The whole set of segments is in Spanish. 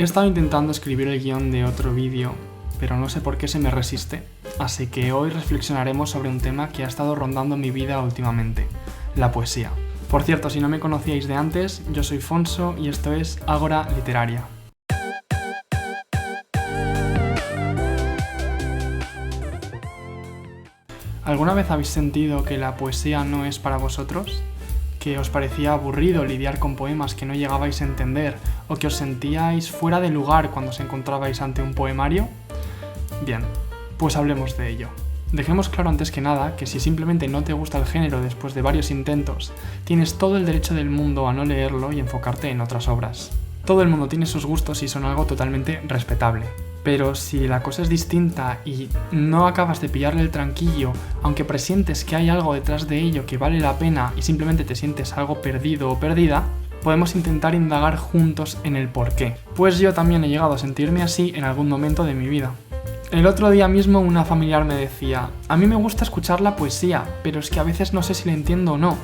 He estado intentando escribir el guión de otro vídeo, pero no sé por qué se me resiste, así que hoy reflexionaremos sobre un tema que ha estado rondando mi vida últimamente, la poesía. Por cierto, si no me conocíais de antes, yo soy Fonso y esto es Ágora Literaria. ¿Alguna vez habéis sentido que la poesía no es para vosotros? ¿Que os parecía aburrido lidiar con poemas que no llegabais a entender o que os sentíais fuera de lugar cuando os encontrabais ante un poemario? Bien, pues hablemos de ello. Dejemos claro antes que nada que si simplemente no te gusta el género después de varios intentos, tienes todo el derecho del mundo a no leerlo y enfocarte en otras obras. Todo el mundo tiene sus gustos y son algo totalmente respetable. Pero si la cosa es distinta y no acabas de pillarle el tranquillo, aunque presientes que hay algo detrás de ello que vale la pena y simplemente te sientes algo perdido o perdida, podemos intentar indagar juntos en el porqué. Pues yo también he llegado a sentirme así en algún momento de mi vida. El otro día mismo una familiar me decía: a mí me gusta escuchar la poesía, pero es que a veces no sé si la entiendo o no.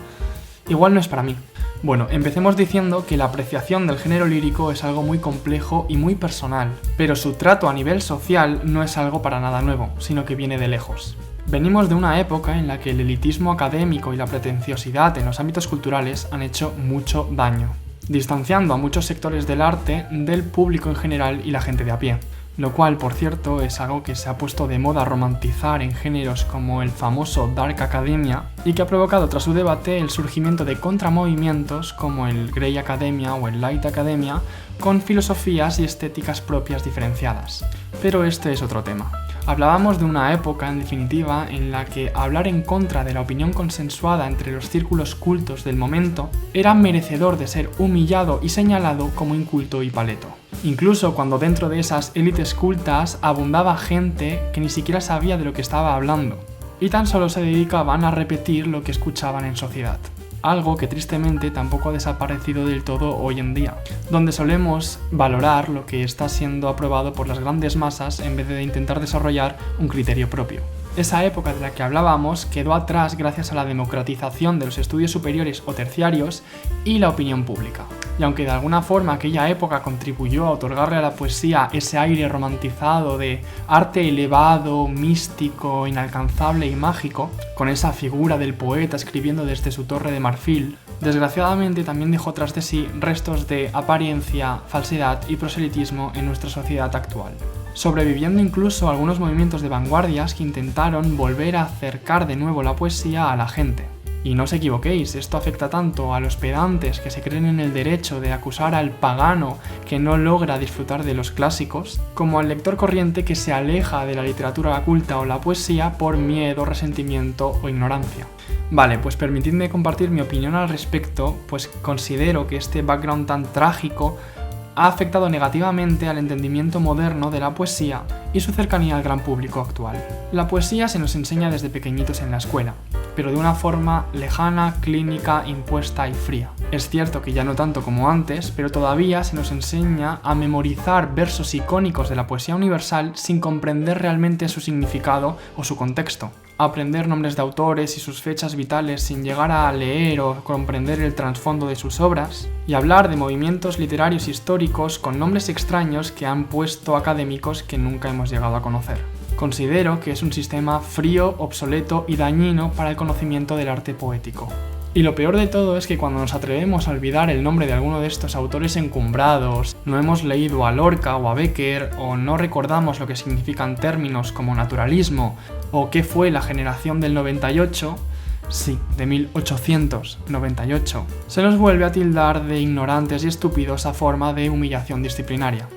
Igual no es para mí. Bueno, empecemos diciendo que la apreciación del género lírico es algo muy complejo y muy personal, pero su trato a nivel social no es algo para nada nuevo, sino que viene de lejos. Venimos de una época en la que el elitismo académico y la pretenciosidad en los ámbitos culturales han hecho mucho daño, distanciando a muchos sectores del arte del público en general y la gente de a pie. Lo cual, por cierto, es algo que se ha puesto de moda romantizar en géneros como el famoso Dark Academia y que ha provocado tras su debate el surgimiento de contramovimientos como el Grey Academia o el Light Academia con filosofías y estéticas propias diferenciadas. Pero este es otro tema. Hablábamos de una época, en definitiva, en la que hablar en contra de la opinión consensuada entre los círculos cultos del momento era merecedor de ser humillado y señalado como inculto y paleto. Incluso cuando dentro de esas élites cultas abundaba gente que ni siquiera sabía de lo que estaba hablando, y tan solo se dedicaban a repetir lo que escuchaban en sociedad. Algo que tristemente tampoco ha desaparecido del todo hoy en día, donde solemos valorar lo que está siendo aprobado por las grandes masas en vez de intentar desarrollar un criterio propio. Esa época de la que hablábamos quedó atrás gracias a la democratización de los estudios superiores o terciarios y la opinión pública. Y aunque de alguna forma aquella época contribuyó a otorgarle a la poesía ese aire romantizado de arte elevado, místico, inalcanzable y mágico, con esa figura del poeta escribiendo desde su torre de marfil, desgraciadamente también dejó tras de sí restos de apariencia, falsedad y proselitismo en nuestra sociedad actual, sobreviviendo incluso algunos movimientos de vanguardias que intentaron volver a acercar de nuevo la poesía a la gente. Y no os equivoquéis, esto afecta tanto a los pedantes que se creen en el derecho de acusar al pagano que no logra disfrutar de los clásicos, como al lector corriente que se aleja de la literatura culta o la poesía por miedo, resentimiento o ignorancia. Vale, pues permitidme compartir mi opinión al respecto, pues considero que este background tan trágico ha afectado negativamente al entendimiento moderno de la poesía y su cercanía al gran público actual. La poesía se nos enseña desde pequeñitos en la escuela, pero de una forma lejana, clínica, impuesta y fría. Es cierto que ya no tanto como antes, pero todavía se nos enseña a memorizar versos icónicos de la poesía universal sin comprender realmente su significado o su contexto. Aprender nombres de autores y sus fechas vitales sin llegar a leer o comprender el trasfondo de sus obras, y hablar de movimientos literarios históricos con nombres extraños que han puesto académicos que nunca hemos llegado a conocer. Considero que es un sistema frío, obsoleto y dañino para el conocimiento del arte poético. Y lo peor de todo es que cuando nos atrevemos a olvidar el nombre de alguno de estos autores encumbrados, no hemos leído a Lorca o a Becker, o no recordamos lo que significan términos como naturalismo, o qué fue la generación del 98, sí, de 1898, se nos vuelve a tildar de ignorantes y estúpidos a forma de humillación disciplinaria.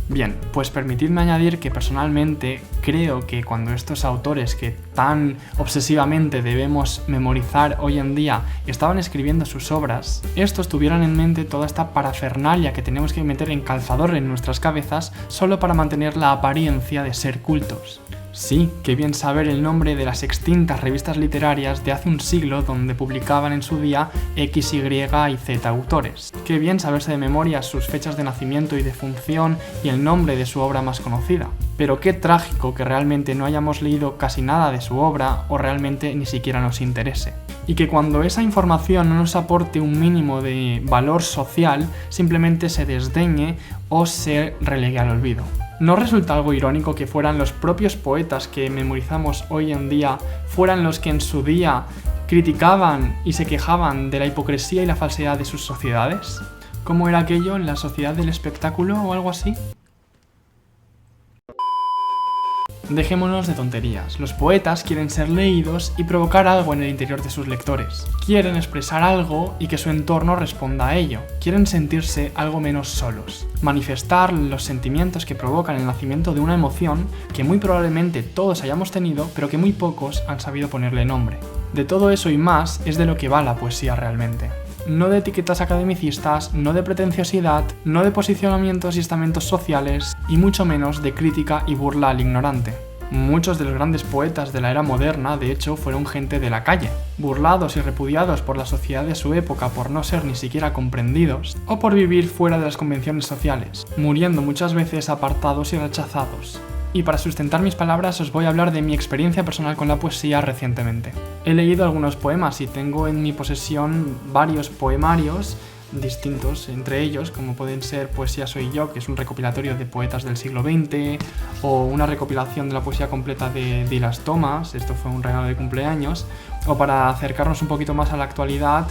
Bien, pues permitidme añadir que personalmente creo que cuando estos autores que tan obsesivamente debemos memorizar hoy en día estaban escribiendo sus obras, estos tuvieran en mente toda esta parafernalia que tenemos que meter en calzador en nuestras cabezas solo para mantener la apariencia de ser cultos. Sí, qué bien saber el nombre de las extintas revistas literarias de hace un siglo donde publicaban en su día X, Y y Z autores. Qué bien saberse de memoria sus fechas de nacimiento y defunción y el nombre de su obra más conocida. pero qué trágico que realmente no hayamos leído casi nada de su obra o realmente ni siquiera nos interese. Y que cuando esa información no nos aporte un mínimo de valor social, simplemente se desdeñe o se relegue al olvido. ¿No resulta algo irónico que fueran los propios poetas que memorizamos hoy en día, fueran los que en su día criticaban y se quejaban de la hipocresía y la falsedad de sus sociedades? ¿Cómo era aquello en la sociedad del espectáculo o algo así? Dejémonos de tonterías. Los poetas quieren ser leídos y provocar algo en el interior de sus lectores. Quieren expresar algo y que su entorno responda a ello. Quieren sentirse algo menos solos. Manifestar los sentimientos que provocan el nacimiento de una emoción que muy probablemente todos hayamos tenido, pero que muy pocos han sabido ponerle nombre. De todo eso y más es de lo que va la poesía realmente. No de etiquetas academicistas, no de pretenciosidad, no de posicionamientos y estamentos sociales, y mucho menos de crítica y burla al ignorante. Muchos de los grandes poetas de la era moderna, de hecho, fueron gente de la calle, burlados y repudiados por la sociedad de su época por no ser ni siquiera comprendidos, o por vivir fuera de las convenciones sociales, muriendo muchas veces apartados y rechazados. Y para sustentar mis palabras os voy a hablar de mi experiencia personal con la poesía recientemente. He leído algunos poemas y tengo en mi posesión varios poemarios distintos entre ellos, como pueden ser Poesía soy yo, que es un recopilatorio de poetas del siglo XX, o una recopilación de la poesía completa de Dilas Thomas, esto fue un regalo de cumpleaños, o para acercarnos un poquito más a la actualidad,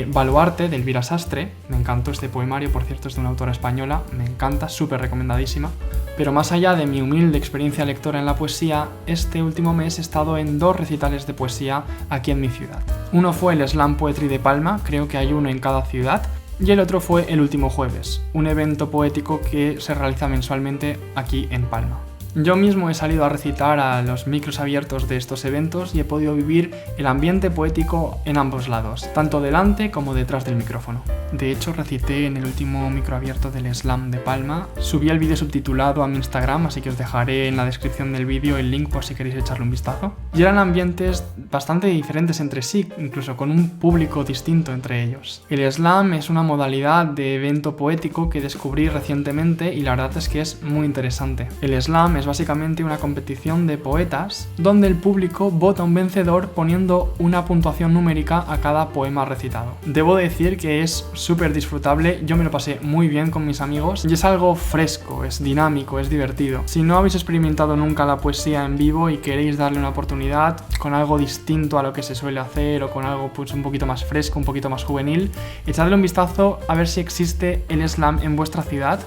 Baluarte, de Elvira Sastre. Me encantó este poemario, por cierto es de una autora española, me encanta, súper recomendadísima. Pero más allá de mi humilde experiencia lectora en la poesía, este último mes he estado en 2 recitales de poesía aquí en mi ciudad. Uno fue el Slam Poetry de Palma, creo que hay uno en cada ciudad, y el otro fue el último jueves, un evento poético que se realiza mensualmente aquí en Palma. Yo mismo he salido a recitar a los micros abiertos de estos eventos y he podido vivir el ambiente poético en ambos lados, tanto delante como detrás del micrófono. De hecho, recité en el último micro abierto del Slam de Palma. Subí el vídeo subtitulado a mi Instagram, así que os dejaré en la descripción del vídeo el link por si queréis echarle un vistazo. Y eran ambientes bastante diferentes entre sí, incluso con un público distinto entre ellos. El Slam es una modalidad de evento poético que descubrí recientemente y la verdad es que es muy interesante. El Slam es básicamente una competición de poetas donde el público vota un vencedor poniendo una puntuación numérica a cada poema recitado. Debo decir que es súper disfrutable, yo me lo pasé muy bien con mis amigos y es algo fresco, es dinámico, es divertido. Si no habéis experimentado nunca la poesía en vivo y queréis darle una oportunidad con algo distinto a lo que se suele hacer o con algo pues un poquito más fresco, un poquito más juvenil, echadle un vistazo a ver si existe el Slam en vuestra ciudad.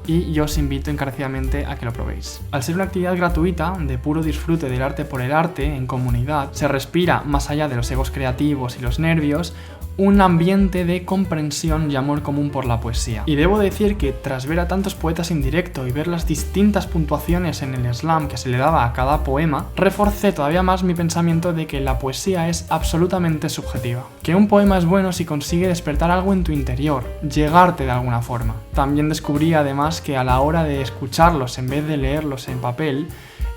Y yo os invito encarecidamente a que lo probéis. Al ser una actividad gratuita, de puro disfrute del arte por el arte, en comunidad, se respira, más allá de los egos creativos y los nervios, un ambiente de comprensión y amor común por la poesía. Y debo decir que tras ver a tantos poetas en directo y ver las distintas puntuaciones en el slam que se le daba a cada poema, reforcé todavía más mi pensamiento de que la poesía es absolutamente subjetiva. Que un poema es bueno si consigue despertar algo en tu interior, llegarte de alguna forma. También descubrí además que a la hora de escucharlos en vez de leerlos en papel,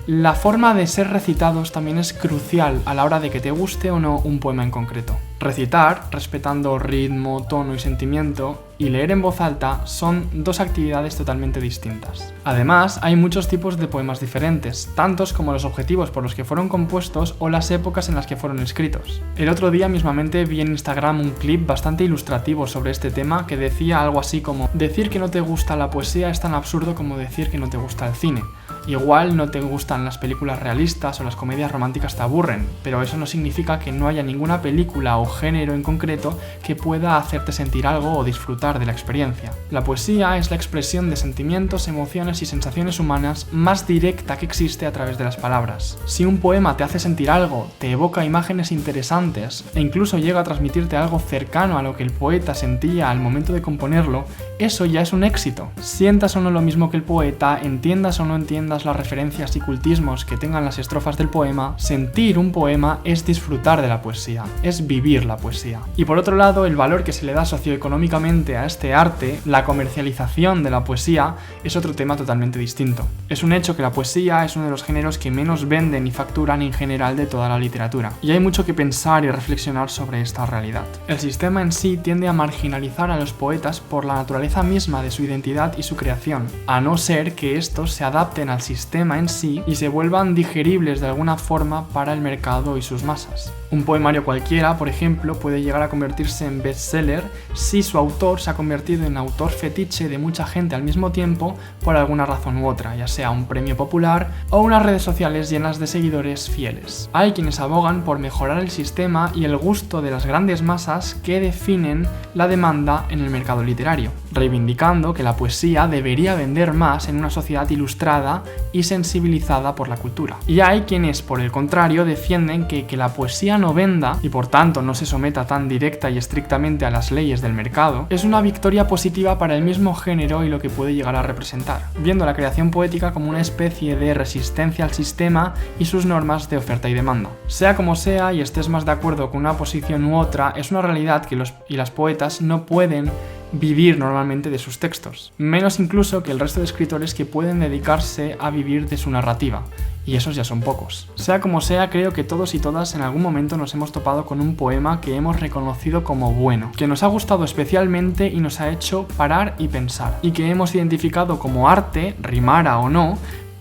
la forma de ser recitados también es crucial a la hora de que te guste o no un poema en concreto. Recitar, respetando ritmo, tono y sentimiento, y leer en voz alta son 2 actividades totalmente distintas. Además, hay muchos tipos de poemas diferentes, tantos como los objetivos por los que fueron compuestos o las épocas en las que fueron escritos. El otro día mismamente vi en Instagram un clip bastante ilustrativo sobre este tema que decía algo así como: decir que no te gusta la poesía es tan absurdo como decir que no te gusta el cine. Igual no te gustan las películas realistas o las comedias románticas te aburren, pero eso no significa que no haya ninguna película o género en concreto que pueda hacerte sentir algo o disfrutar de la experiencia. La poesía es la expresión de sentimientos, emociones y sensaciones humanas más directa que existe a través de las palabras. Si un poema te hace sentir algo, te evoca imágenes interesantes e incluso llega a transmitirte algo cercano a lo que el poeta sentía al momento de componerlo, eso ya es un éxito. Sientas o no lo mismo que el poeta, entiendas o no entiendas las referencias y cultismos que tengan las estrofas del poema, sentir un poema es disfrutar de la poesía, es vivir la poesía. Y por otro lado, el valor que se le da socioeconómicamente a este arte, la comercialización de la poesía, es otro tema totalmente distinto. Es un hecho que la poesía es uno de los géneros que menos venden y facturan en general de toda la literatura. Y hay mucho que pensar y reflexionar sobre esta realidad. El sistema en sí tiende a marginalizar a los poetas por la naturaleza misma de su identidad y su creación, a no ser que estos se adapten al al sistema en sí y se vuelvan digeribles de alguna forma para el mercado y sus masas. Un poemario cualquiera, por ejemplo, puede llegar a convertirse en bestseller si su autor se ha convertido en autor fetiche de mucha gente al mismo tiempo por alguna razón u otra, ya sea un premio popular o unas redes sociales llenas de seguidores fieles. Hay quienes abogan por mejorar el sistema y el gusto de las grandes masas que definen la demanda en el mercado literario, reivindicando que la poesía debería vender más en una sociedad ilustrada y sensibilizada por la cultura. Y hay quienes, por el contrario, defienden que la poesía no venda y por tanto no se someta tan directa y estrictamente a las leyes del mercado, es una victoria positiva para el mismo género y lo que puede llegar a representar, viendo la creación poética como una especie de resistencia al sistema y sus normas de oferta y demanda. Sea como sea y estés más de acuerdo con una posición u otra, es una realidad que los y las poetas no pueden vivir normalmente de sus textos, menos incluso que el resto de escritores que pueden dedicarse a vivir de su narrativa, y esos ya son pocos. Sea como sea, creo que todos y todas en algún momento nos hemos topado con un poema que hemos reconocido como bueno, que nos ha gustado especialmente y nos ha hecho parar y pensar, y que hemos identificado como arte, rimara o no,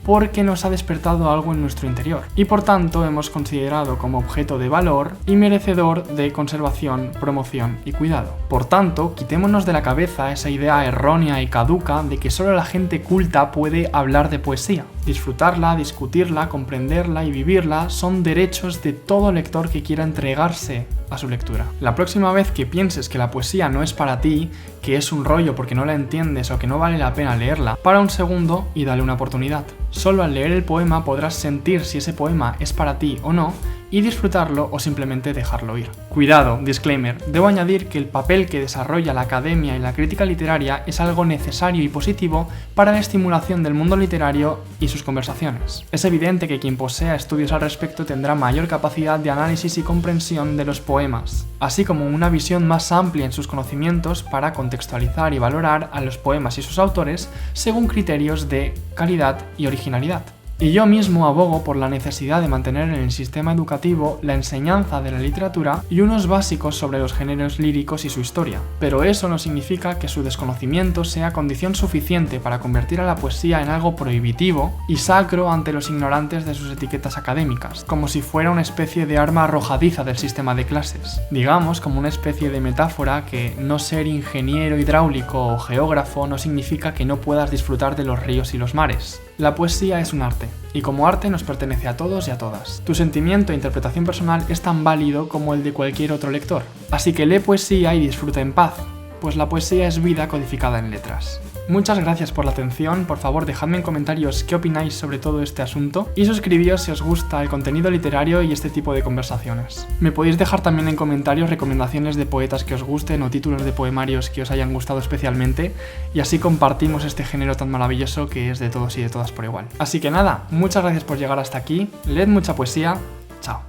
porque nos ha despertado algo en nuestro interior y por tanto hemos considerado como objeto de valor y merecedor de conservación, promoción y cuidado. Por tanto, quitémonos de la cabeza esa idea errónea y caduca de que solo la gente culta puede hablar de poesía. Disfrutarla, discutirla, comprenderla y vivirla son derechos de todo lector que quiera entregarse a su lectura. La próxima vez que pienses que la poesía no es para ti, que es un rollo porque no la entiendes o que no vale la pena leerla, para un segundo y dale una oportunidad. Solo al leer el poema podrás sentir si ese poema es para ti o no y disfrutarlo o simplemente dejarlo ir. Cuidado, disclaimer, debo añadir que el papel que desarrolla la academia y la crítica literaria es algo necesario y positivo para la estimulación del mundo literario y sus conversaciones. Es evidente que quien posea estudios al respecto tendrá mayor capacidad de análisis y comprensión de los poemas, así como una visión más amplia en sus conocimientos para contextualizar y valorar a los poemas y sus autores según criterios de calidad y originalidad. Y yo mismo abogo por la necesidad de mantener en el sistema educativo la enseñanza de la literatura y unos básicos sobre los géneros líricos y su historia. Pero eso no significa que su desconocimiento sea condición suficiente para convertir a la poesía en algo prohibitivo y sacro ante los ignorantes de sus etiquetas académicas, como si fuera una especie de arma arrojadiza del sistema de clases. Digamos, como una especie de metáfora que no ser ingeniero hidráulico o geógrafo no significa que no puedas disfrutar de los ríos y los mares. La poesía es un arte, y como arte nos pertenece a todos y a todas. Tu sentimiento e interpretación personal es tan válido como el de cualquier otro lector. Así que lee poesía y disfruta en paz, pues la poesía es vida codificada en letras. Muchas gracias por la atención, por favor dejadme en comentarios qué opináis sobre todo este asunto y suscribíos si os gusta el contenido literario y este tipo de conversaciones. Me podéis dejar también en comentarios recomendaciones de poetas que os gusten o títulos de poemarios que os hayan gustado especialmente y así compartimos este género tan maravilloso que es de todos y de todas por igual. Así que nada, muchas gracias por llegar hasta aquí, leed mucha poesía, chao.